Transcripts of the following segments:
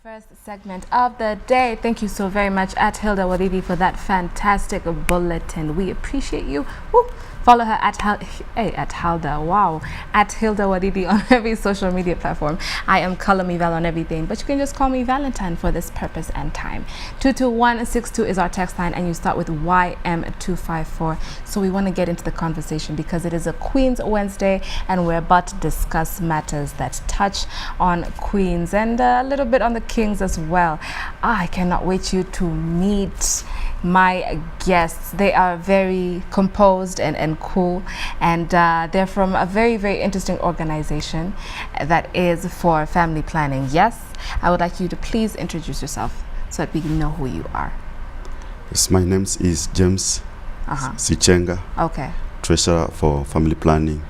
First segment of the day. Thank you so very much at Hilda Wadidi for that fantastic bulletin. We appreciate you. Woo. Follow her at Hilda. Wow, at Hilda Wadidi on every social media platform. I am Kalami Val on everything, but you can just call me Valentine for this purpose and time. 22162 is our text line, and you start with YM254. So we want to get into the conversation because it is a Queen's Wednesday, and we're about to discuss matters that touch on queens and a little bit on the kings as well. I cannot wait you to meet my guests. They are very composed and cool, and they're from a very, very interesting organization that is for family planning. Yes, I would like you to please introduce yourself so that we know who you are. Yes, my name is James Sichenga. Okay. Treasurer for family planning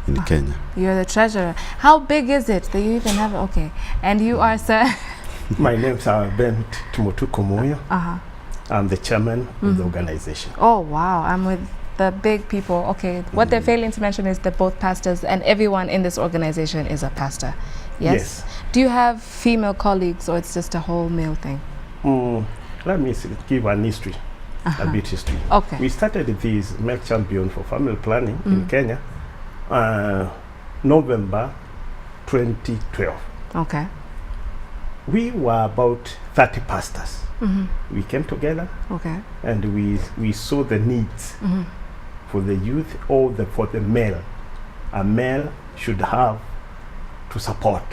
in Kenya. You're the treasurer. How big is it that you even have? Okay. And you are, sir? My name is Ben Timotuko Moyo. I'm the chairman of the organization. Oh, wow. I'm with the big people. Okay. What they're failing to mention is that both pastors and everyone in this organization is a pastor. Yes? Do you have female colleagues, or it's just a whole male thing? Let me give an history, a bit history. Okay. We started this Male Champion for Family Planning in Kenya, November 2012. Okay. We were about 30 pastors. We came together, and we saw the needs for the youth or for the male. A male should have to support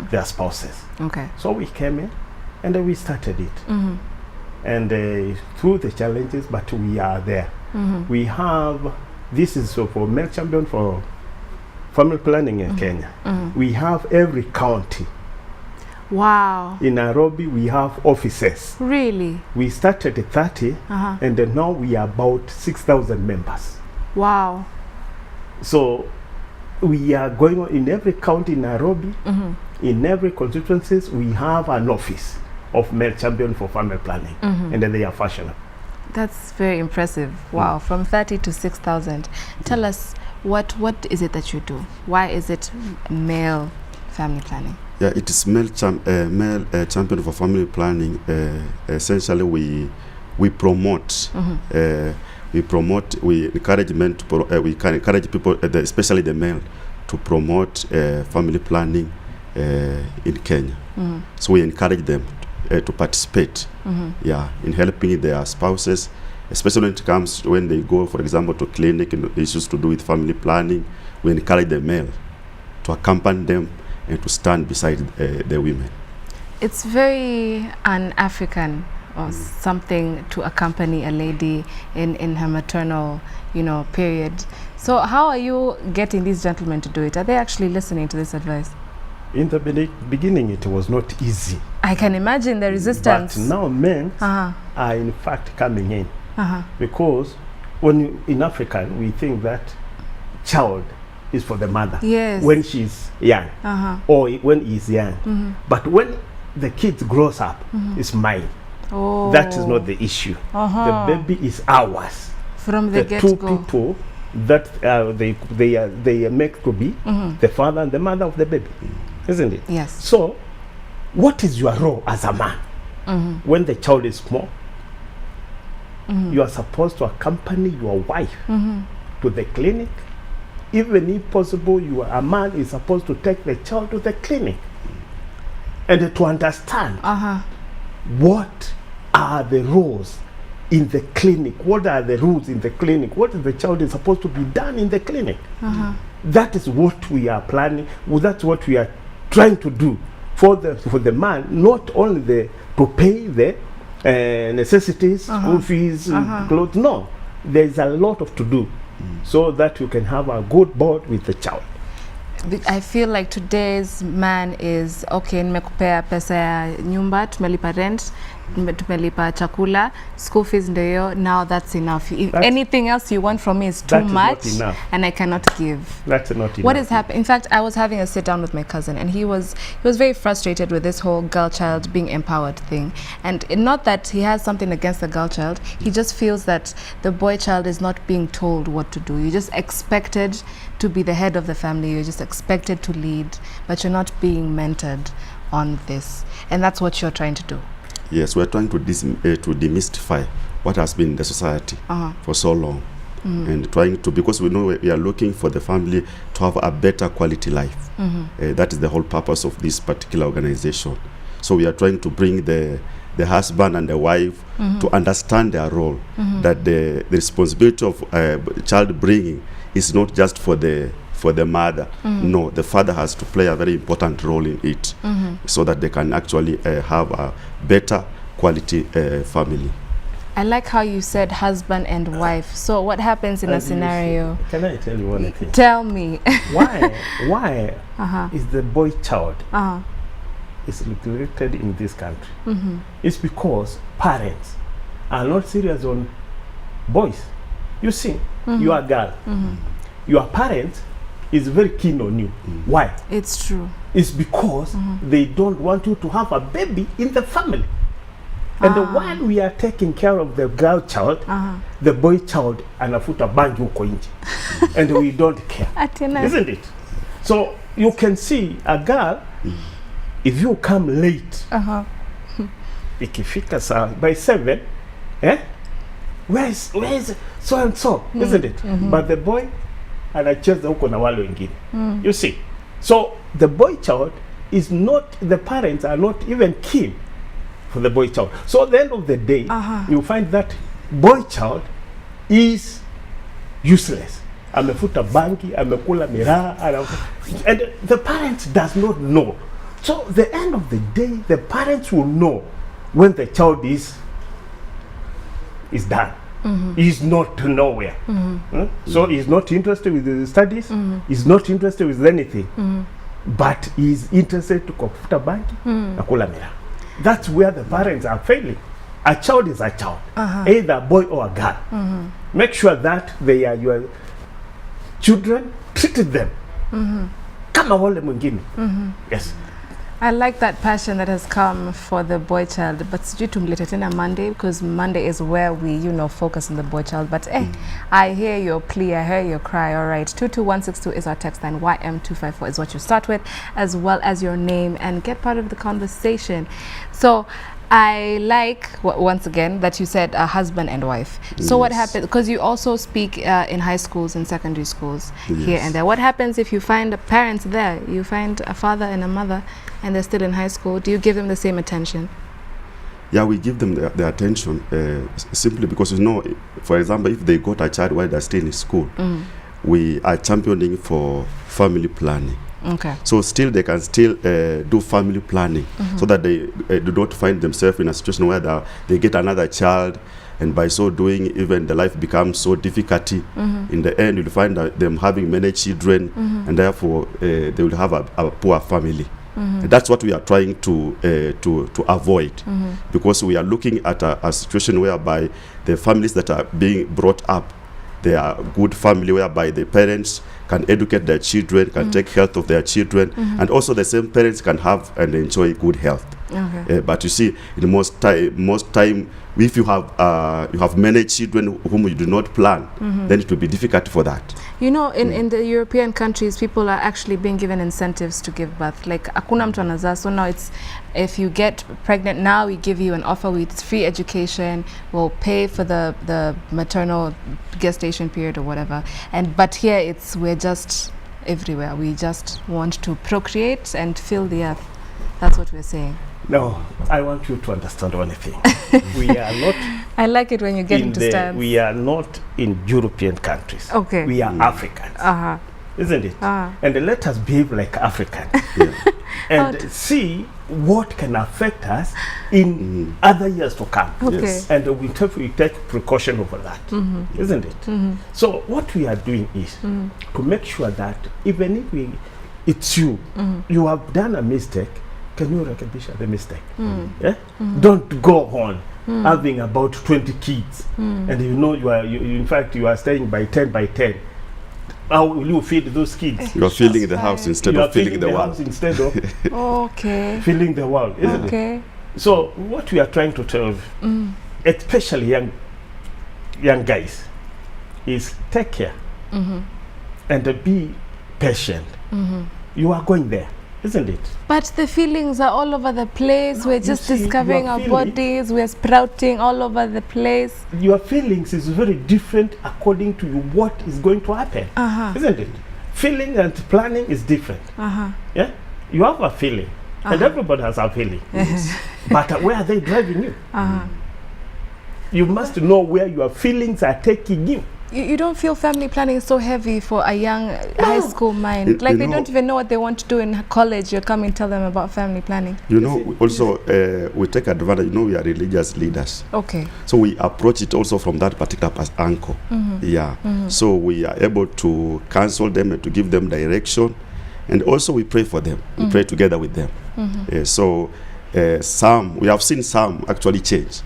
their spouses. Okay. So we came in and we started it. And through the challenges, but we are there. We have, this is for Male Champion for Family Planning in Kenya. We have every county. Wow. In Nairobi, we have offices. Really? We started at 30, and then now we are about 6,000 members. Wow. So we are going on in every county in Nairobi, in every constituencies, we have an office of Male Champion for Family Planning, and then they are fashionable. That's very impressive. Wow, from 30 to 6,000. Tell us, what is it that you do? Why is it male family planning? Yeah, it is male champion for family planning. Essentially, we promote, we encourage men to we can encourage people, especially the male, to promote family planning in Kenya. So we encourage them to participate, in helping their spouses, especially when it comes to when they go, for example, to clinic and issues to do with family planning. We encourage the male to accompany them and to stand beside the women. It's very un-African or something to accompany a lady in her maternal, period. So how are you getting these gentlemen to do it? Are they actually listening to this advice? In the beginning, it was not easy. I can imagine the resistance. But now men are in fact coming in. Because in Africa, we think that child is for the mother when she's young or when he's young. But when the kid grows up, it's mine. That is not the issue. The baby is ours. From the get-go. Two people that they make to be the father and the mother of the baby, isn't it? Yes. So what is your role as a man when the child is small? You are supposed to accompany your wife to the clinic. Even if possible, a man is supposed to take the child to the clinic and to understand what are the rules in the clinic, what are the rules in the clinic, what is the child is supposed to be done in the clinic. That is what we are planning. Well, that's what we are trying to do for the man, not only to pay the necessities, school fees, clothes. No, there's a lot of to do so that you can have a good bond with the child. I feel like today's man is okay, nimekupea pesa ya nyumba, tumelipa rent, tumelipa chakula, school fees ndio hiyo, now that's enough. If That's- anything else you want from me is too That is not much enough. and I cannot give. That's not enough. What is happening? In fact, I was having a sit down with my cousin, and he was very frustrated with this whole girl child being empowered thing. And not that he has something against the girl child, he just feels that the boy child is not being told what to do. You're just expected to be the head of the family. You're just expected to lead, but you're not being mentored on this. And that's what you're trying to do. Yes, we're trying to demystify what has been in the society for so long. And trying to, because we know we are looking for the family to have a better quality life. That is the whole purpose of this particular organization. So we are trying to bring the husband and the wife to understand their role, that the responsibility of child bringing is not just for the mother. No, the father has to play a very important role in it, so that they can actually have a better quality family. I like how you said husband and wife. So what happens in a As you scenario? see, can I tell you one thing? Tell me. Why is the boy child is neglected in this country? It's because parents are not serious on boys. You see, you are a girl. Your parents is very keen on you. Why? It's true. It's because they don't want you to have a baby in the family. And while we are taking care of the girl child, the boy child anafuta bangi huko nje. And we don't care. Isn't it? So you can see a girl, if you come late, ikifika saa by 7, where is so and so, isn't it? But the boy anacheza huko na wale wengine. You see? So the boy child is not, the parents are not even keen for the boy child. So at the end of the day, you find that boy child is useless. Amefuta banki, amekula miraa, and the parents does not know. So the end of the day, the parents will know when the child is done. He's not nowhere. So he's not interested with the studies. He's not interested with anything. But he's interested to kufuta banki na kula miraa. That's where the parents are failing. A child is a child, either a boy or a girl. Make sure that they are your children, treat them kama wale mwingine. Yes. I like that passion that has come for the boy child, but sijui tumlete tena Monday, because Monday is where we, focus on the boy child. But I hear your plea, I hear your cry. All right, 22162 is our text line. YM254 is what you start with, as well as your name, and get part of the conversation. So I like, once again, that you said a husband and wife. So what happens, because you also speak in high schools and secondary schools here and there. What happens if you find a parent there, you find a father and a mother, and they're still in high school? Do you give them the same attention? Yeah, we give them the attention simply because, for example, if they got a child while they're still in school, we are championing for family planning. Okay. So still they can still do family planning, so that they do not find themselves in a situation where they get another child, and by so doing, even the life becomes so difficult. In the end, you'll find them having many children, and therefore they will have a poor family. And that's what we are trying to avoid, because we are looking at a situation whereby the families that are being brought up, they are good family whereby the parents can educate their children, can take health of their children, and also the same parents can have and enjoy good health. Okay. But you see, in most time, if you have many children whom you do not plan, then it will be difficult for that. In the European countries, people are actually being given incentives to give birth. Like, hakuna mtu anazaa. So now it's, if you get pregnant now, we give you an offer with free education, we'll pay for the maternal gestation period or whatever. But here we're just everywhere. We just want to procreate and fill the earth. That's what we're saying. No, I want you to understand one thing. We are not. I like it when you get into stance. We are not in European countries. Okay. We are Africans. Isn't it? And let us behave like Africans. And see what can affect us in other years to come. Okay. Yes. And we take precaution over that. Isn't it? So what we are doing is to make sure that even if it's you, you have done a mistake, can you rekebisha the mistake? Yeah? Don't go on having about 20 kids, and you know in fact you are staying by 10 by 10. How will you feed those kids? You are filling the house instead You are of filling the house world. instead of Okay. filling the world, isn't it? Okay. So what we are trying to tell, especially young guys, is take care and be patient. You are going there, isn't it? But the feelings are all over the place. No, We're you just see, discovering your our feeling- bodies. We're sprouting all over the place. Your feelings is very different according to you what is going to happen, isn't it? Feeling and planning is different. Yeah, you have a feeling, and everybody has a feeling. But where are they driving you? You must know where your feelings are taking you. You don't feel family planning is so heavy for a young high school mind. You- Like you they know- don't even know what they want to do in college. You come and tell them about family planning. You know, also we take advantage. You know, we are religious leaders, Okay. so we approach it also from that particular angle. Yeah. So we are able to counsel them and to give them direction, and also we pray for them. We pray together with them. So some we have seen some actually change.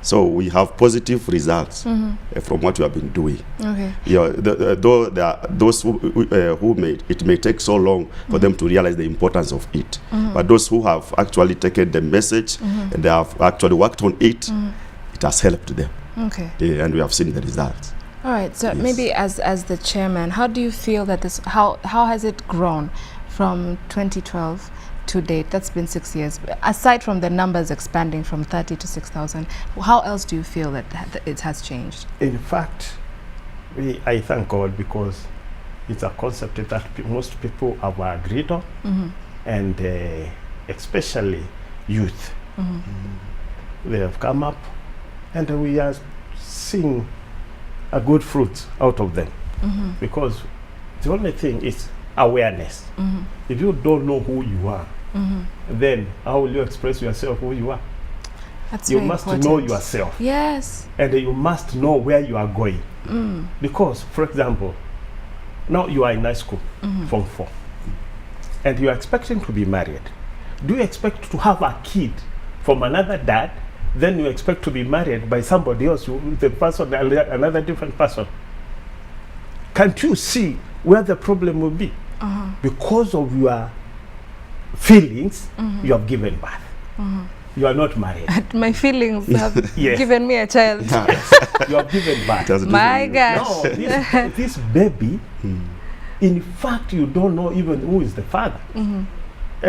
So we have positive results from what we have been doing. Okay. Yeah, though there are those who may take so long for them to realize the importance of it, but those who have actually taken the message and they have actually worked on it, it has helped them, Okay. and we have seen the results. All right. So Yes. maybe as the chairman, how do you feel that this? How has it grown from 2012 to date? That's been 6 years. Aside from the numbers expanding from 30 to 6,000, how else do you feel that it has changed? In fact, I thank God because it's a concept that most people have agreed on, and especially youth. They have come up, and we are seeing a good fruit out of them. Because the only thing is awareness. If you don't know who you are, then how will you express yourself who you are? That's You very must important. know yourself, Yes. and you must know where you are going. Because, for example, now you are in high school, Form 4, and you are expecting to be married. Do you expect to have a kid from another dad? Then you expect to be married by somebody else, the person, another different person. Can't you see where the problem will be? Because of your feelings, you have given birth. You are not married. My feelings have Yes. given me a child. You have given birth. It has My different- gosh. No, this baby, in fact, you don't know even who is the father. And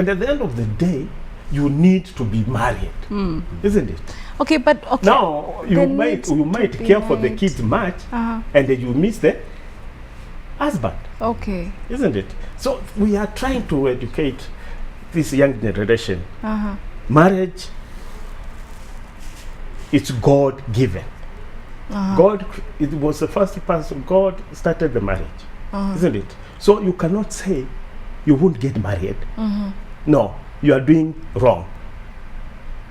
at the end of the day, you need to be married, isn't it? Okay, but okay. Now, They you need might to be care for the married. kids much, Uh-huh. and then you miss the husband, Okay. isn't it? So we are trying to educate this young generation. Marriage, it's God given. God, it was the first person. God started the marriage, isn't it? So you cannot say you won't get married. No, you are doing wrong.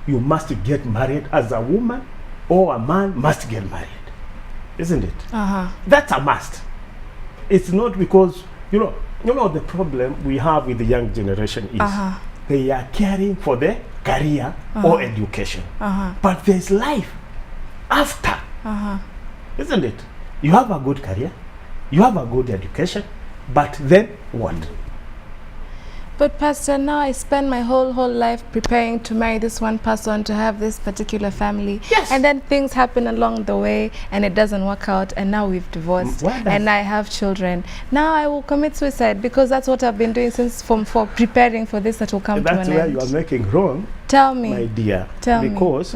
You must get married as a woman, or a man must get married, isn't it? That's a must. It's not because you know the problem we have with the young generation is they are caring for their career or education, but there's life after, isn't it? You have a good career, you have a good education, but then what? But Pastor, now I spend my whole life preparing to marry this one person, to have this particular family. Yes. And then things happen along the way and it doesn't work out, and now we've divorced Why does- and I have children. Now I will commit suicide because that's what I've been doing since Form 4, preparing for this that will come to That's an where end. you are making wrong, Tell my me. dear, Tell me. because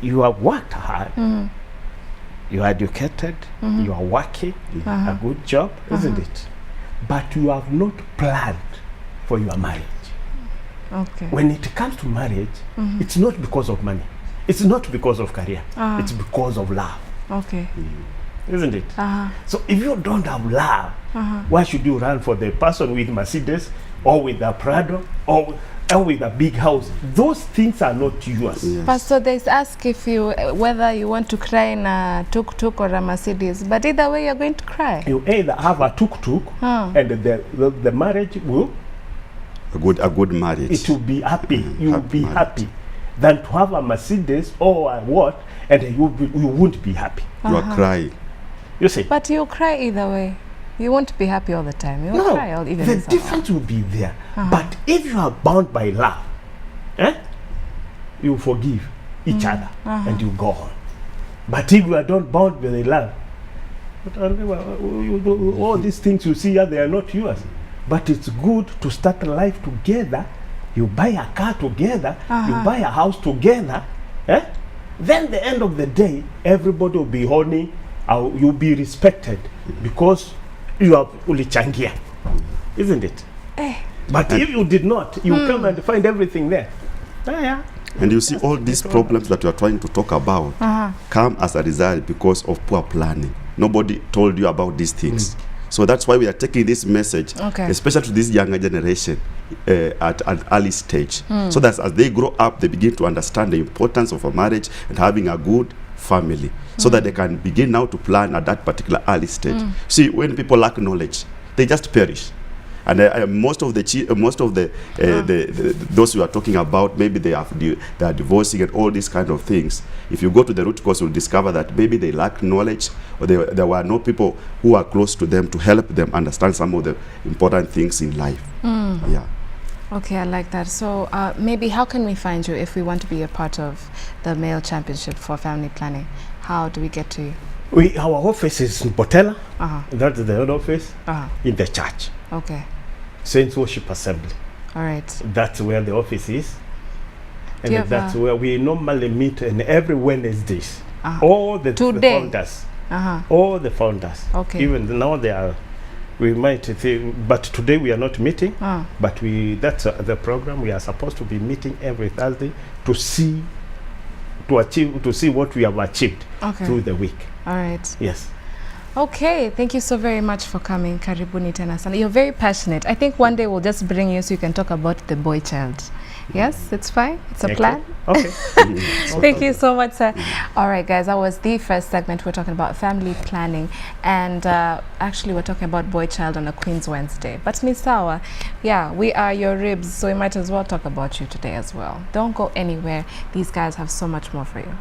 you have worked hard, you are educated, you are working a good job, isn't it? But you have not planned for your marriage. Okay. When it comes to marriage, it's not because of money, it's not because of career, it's because of love, Okay. isn't it? So if you don't have love, why should you run for the person with Mercedes or with a Prado or with a big house? Those things are not yours. Yes. Pastor, they ask if you whether you want to cry in a tuk-tuk or a Mercedes, but either way you're going to cry. You either have a tuk-tuk and the marriage will a good marriage. It will be happy. You'll Happy be marriage. happy than to have a Mercedes or a what, and you won't be happy. You are crying. You see? But you'll cry either way. You won't be happy all the time. You'll No, cry all, even the in summer. difference will be there. But if you are bound by love, you forgive each other and you go on. But if you are not bound by the love, all these things you see here, they are not yours. But it's good to start a life together. You buy a car together, you buy a house together. Then the end of the day, everybody will be honoring, you'll be respected because you have ulichangia, isn't it? But if you did not, you come and find everything there. And you see, all these problems that you are trying to talk about come as a result because of poor planning. Nobody told you about these things. So that's why we are taking this message, especially to this younger generation at an early stage. So that as they grow up, they begin to understand the importance of a marriage and having a good family, so that they can begin now to plan at that particular early stage. See, when people lack knowledge, they just perish. And most of the those you are talking about, maybe they are divorcing and all these kind of things. If you go to the root cause, you'll discover that maybe they lack knowledge, or there were no people who are close to them to help them understand some of the important things in life. Yeah. Okay, I like that. So maybe how can we find you if we want to be a part of the Male Championship for Family Planning? How do we get to you? Our office is in Botella. That's the head office in the church. Okay. Saints Worship Assembly. All right. That's where the office is. Do you And have that's where we normally meet, and every Wednesdays. All the founders. All the founders. Okay. Even now they are, we might think, but today we are not meeting. But that's the program. We are supposed to be meeting every Thursday to see what we have achieved through the week. All right. Yes. Okay, thank you so very much for coming. Karibuni tena sana. You're very passionate. I think one day we'll just bring you so you can talk about the boy child. Yes, it's fine. It's a plan. Okay. Thank you so much, sir. All right, guys, that was the first segment. We're talking about family planning, and actually we're talking about boy child on a Queen's Wednesday. But ni sawa, yeah, we are your ribs, so we might as well talk about you today as well. Don't go anywhere. These guys have so much more for you.